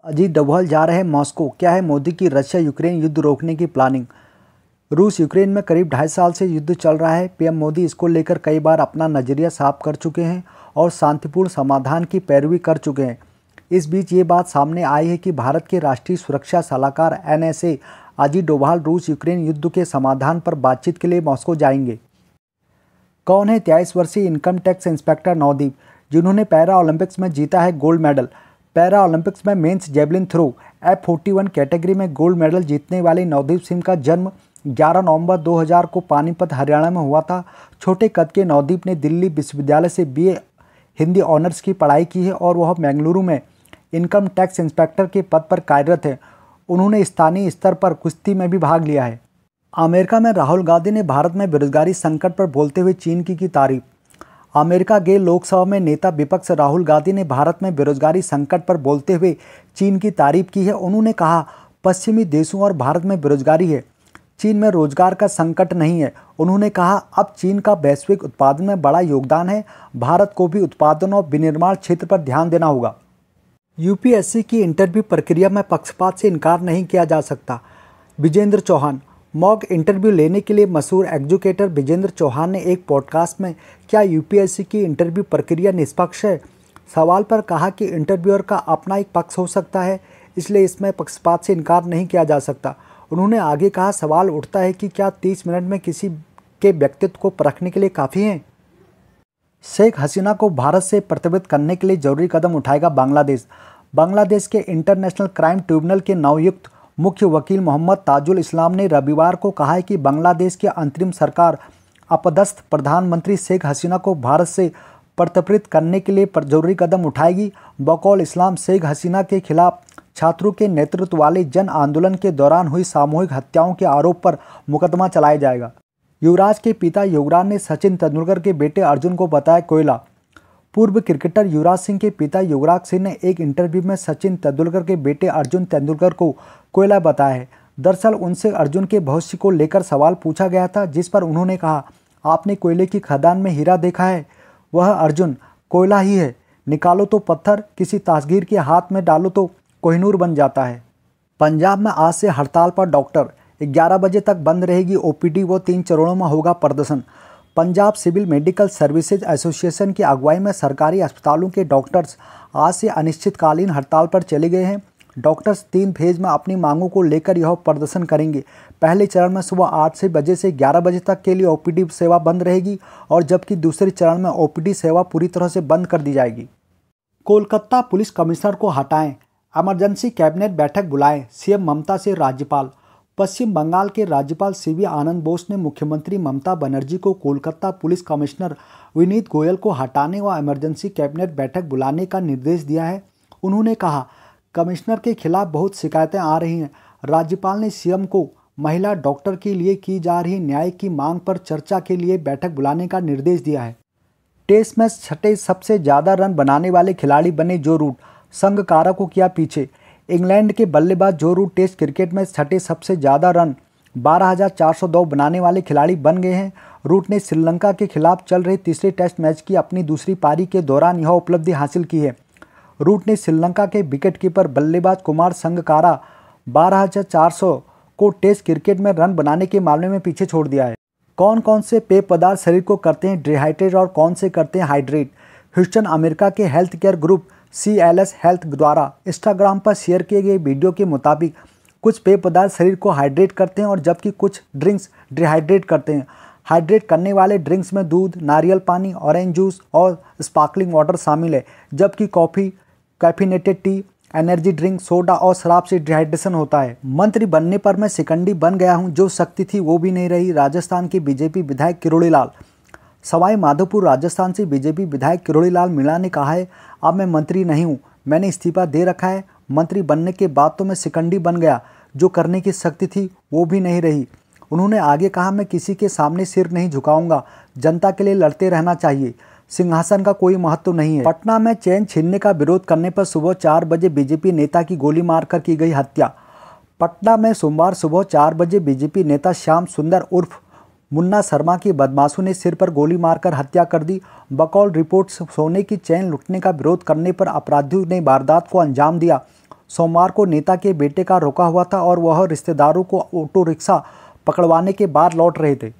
अजीत डोभाल जा रहे हैं मॉस्को, क्या है मोदी की रशिया यूक्रेन युद्ध रोकने की प्लानिंग। रूस यूक्रेन में करीब 2.5 साल से युद्ध चल रहा है। पीएम मोदी इसको लेकर कई बार अपना नज़रिया साफ कर चुके हैं और शांतिपूर्ण समाधान की पैरवी कर चुके हैं। इस बीच ये बात सामने आई है कि भारत के राष्ट्रीय सुरक्षा सलाहकार NSA अजीत डोभाल रूस यूक्रेन युद्ध के समाधान पर बातचीत के लिए मॉस्को जाएंगे। कौन है 23 वर्षीय इनकम टैक्स इंस्पेक्टर नवदीप, जिन्होंने पैरा ओलंपिक्स में जीता है गोल्ड मेडल। पैरा ओलंपिक्स में men's javelin throw F41 category में गोल्ड मेडल जीतने वाले नवदीप सिंह का जन्म 11 नवंबर 2000 को पानीपत हरियाणा में हुआ था। छोटे कद के नवदीप ने दिल्ली विश्वविद्यालय से BA हिंदी ऑनर्स की पढ़ाई की है और वह बेंगलुरु में इनकम टैक्स इंस्पेक्टर के पद पर कार्यरत है। उन्होंने स्थानीय स्तर पर कुश्ती में भी भाग लिया है। अमेरिका में राहुल गांधी ने भारत में बेरोजगारी संकट पर बोलते हुए चीन की तारीफ। अमेरिका गए लोकसभा में नेता विपक्ष राहुल गांधी ने भारत में बेरोजगारी संकट पर बोलते हुए चीन की तारीफ की है। उन्होंने कहा, पश्चिमी देशों और भारत में बेरोजगारी है, चीन में रोजगार का संकट नहीं है। उन्होंने कहा, अब चीन का वैश्विक उत्पादन में बड़ा योगदान है, भारत को भी उत्पादन और विनिर्माण क्षेत्र पर ध्यान देना होगा। UPSC की इंटरव्यू प्रक्रिया में पक्षपात से इनकार नहीं किया जा सकता। विजेंद्र चौहान। मॉक इंटरव्यू लेने के लिए मशहूर एजुकेटर विजेंद्र चौहान ने एक पॉडकास्ट में क्या UPSC की इंटरव्यू प्रक्रिया निष्पक्ष है सवाल पर कहा कि इंटरव्यूअर का अपना एक पक्ष हो सकता है, इसलिए इसमें पक्षपात से इनकार नहीं किया जा सकता। उन्होंने आगे कहा, सवाल उठता है कि क्या 30 मिनट में किसी के व्यक्तित्व को परखने के लिए काफ़ी हैं। शेख हसीना को भारत से प्रत्यावर्तित करने के लिए जरूरी कदम उठाएगा बांग्लादेश। बांग्लादेश के इंटरनेशनल क्राइम ट्रिब्यूनल के नवयुक्त मुख्य वकील मोहम्मद ताजुल इस्लाम ने रविवार को कहा है कि बांग्लादेश की अंतरिम सरकार अपदस्थ प्रधानमंत्री शेख हसीना को भारत से प्रत्यावर्तित करने के लिए जरूरी कदम उठाएगी। बकौल इस्लाम, शेख हसीना के खिलाफ छात्रों के नेतृत्व वाले जन आंदोलन के दौरान हुई सामूहिक हत्याओं के आरोप पर मुकदमा चलाया जाएगा। युवराज के पिता युवराज ने सचिन तेंदुलकर के बेटे अर्जुन को बताया कोयला। पूर्व क्रिकेटर युवराज सिंह के पिता युवराज सिंह ने एक इंटरव्यू में सचिन तेंदुलकर के बेटे अर्जुन तेंदुलकर को कोयला बताया है। दरअसल उनसे अर्जुन के भविष्य को लेकर सवाल पूछा गया था, जिस पर उन्होंने कहा, आपने कोयले की खदान में हीरा देखा है? वह अर्जुन कोयला ही है, निकालो तो पत्थर, किसी ताजगीर के हाथ में डालो तो कोहिनूर बन जाता है। पंजाब में आज से हड़ताल पर डॉक्टर। 11 बजे तक बंद रहेगी OPD व 3 चरणों में होगा प्रदर्शन। Punjab civil medical services association की अगुवाई में सरकारी अस्पतालों के डॉक्टर्स आज से अनिश्चितकालीन हड़ताल पर चले गए हैं। डॉक्टर्स 3 फेज में अपनी मांगों को लेकर यह प्रदर्शन करेंगे। पहले चरण में सुबह 8 बजे से 11 बजे तक के लिए OPD सेवा बंद रहेगी और जबकि दूसरे चरण में OPD सेवा पूरी तरह से बंद कर दी जाएगी। कोलकाता पुलिस कमिश्नर को हटाएं, इमरजेंसी कैबिनेट बैठक बुलाएं, CM ममता से राज्यपाल। पश्चिम बंगाल के राज्यपाल CV आनंद बोस ने मुख्यमंत्री ममता बनर्जी को कोलकाता पुलिस कमिश्नर विनीत गोयल को हटाने व इमरजेंसी कैबिनेट बैठक बुलाने का निर्देश दिया है। उन्होंने कहा, कमिश्नर के खिलाफ बहुत शिकायतें आ रही हैं। राज्यपाल ने CM को महिला डॉक्टर के लिए की जा रही न्याय की मांग पर चर्चा के लिए बैठक बुलाने का निर्देश दिया है। टेस्ट में छठे सबसे ज़्यादा रन बनाने वाले खिलाड़ी बने जो रूट, संगकारा को किया पीछे। इंग्लैंड के बल्लेबाज जो रूट टेस्ट क्रिकेट में छठे सबसे ज़्यादा रन 12,402 बनाने वाले खिलाड़ी बन गए हैं। रूट ने श्रीलंका के खिलाफ चल रहे तीसरे टेस्ट मैच की अपनी दूसरी पारी के दौरान यह उपलब्धि हासिल की है। रूट ने श्रीलंका के विकेटकीपर बल्लेबाज कुमार संगकारा 12,400 को टेस्ट क्रिकेट में रन बनाने के मामले में पीछे छोड़ दिया है। कौन कौन से पेय पदार्थ शरीर को करते हैं डिहाइड्रेट और कौन से करते हैं हाइड्रेट? ह्यूस्टन अमेरिका के health care group CLS health द्वारा इंस्टाग्राम पर शेयर किए गए वीडियो के मुताबिक कुछ पेय पदार्थ शरीर को हाइड्रेट करते हैं और जबकि कुछ ड्रिंक्स डिहाइड्रेट करते हैं। हाइड्रेट करने वाले ड्रिंक्स में दूध, नारियल पानी, ऑरेंज जूस और स्पार्कलिंग वाटर शामिल है, जबकि coffee, caffeinated T, energy drink, soda और शराब से डिहाइड्रेशन होता है। मंत्री बनने पर मैं शिकंडी बन गया हूं, जो शक्ति थी वो भी नहीं रही। राजस्थान के BJP विधायक किरोड़ी लाल। सवाई माधोपुर राजस्थान से BJP विधायक किरोड़ी लाल मीणा ने कहा है, अब मैं मंत्री नहीं हूँ, मैंने इस्तीफा दे रखा है। मंत्री बनने के बाद तो मैं शिकंडी बन गया, जो करने की शक्ति थी वो भी नहीं रही। उन्होंने आगे कहा, मैं किसी के सामने सिर नहीं झुकाऊंगा, जनता के लिए लड़ते रहना चाहिए, सिंहासन का कोई महत्व नहीं है। पटना में चैन छीनने का विरोध करने पर सुबह 4 बजे BJP नेता की गोली मारकर की गई हत्या। पटना में सोमवार सुबह 4 बजे BJP नेता श्याम सुंदर उर्फ मुन्ना शर्मा की बदमाशों ने सिर पर गोली मारकर हत्या कर दी। बकौल रिपोर्ट सोने की चैन लूटने का विरोध करने पर अपराधियों ने वारदात को अंजाम दिया। सोमवार को नेता के बेटे का रोका हुआ था और वह रिश्तेदारों को ऑटो रिक्शा पकड़वाने के बाद लौट रहे थे।